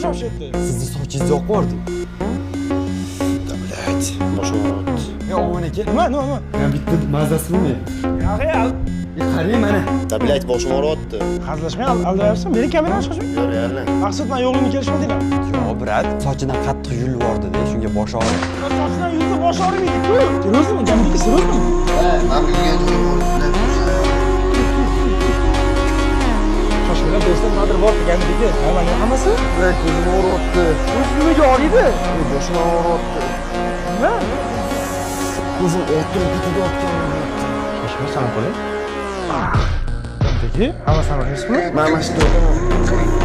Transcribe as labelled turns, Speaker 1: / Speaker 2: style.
Speaker 1: shoshibdi.
Speaker 2: Sizni sochingiz yoqvordi.
Speaker 3: Davlat, boshim og'riyapti.
Speaker 2: Omon aka.
Speaker 1: Nima?
Speaker 2: Men bitta mazasi bo'lmaydi. Qarang mana.
Speaker 3: Davlat, boshim og'riyapti.
Speaker 1: Hazillashmay aldayapsan. Meni kameradan chiqishmi?
Speaker 3: Yo, realni.
Speaker 1: Maqsad men yo'qligimni kelishmadinglar.
Speaker 2: Yo, brat, sochidan qattiq yulib yubordi-da, shunga bosh og'ridi.
Speaker 1: Sochidan yuzda bosh og'rimaydi-ku. Serozmi? Jamiki serozmi?
Speaker 3: Men bilgan joyim bor.
Speaker 1: Shoshmalar do'stim nadir bor deganidagi. Mana hammasi?
Speaker 3: Ko'zim og'riyapti.
Speaker 1: Nimaga og'riydi?
Speaker 3: Boshim og'riyapti.
Speaker 1: Nima?
Speaker 3: Ko'zim o'tirib ketayotgan.
Speaker 1: Shoshma, sana qo'ying. Jamiki, hamma sana esmi?
Speaker 3: Mana shu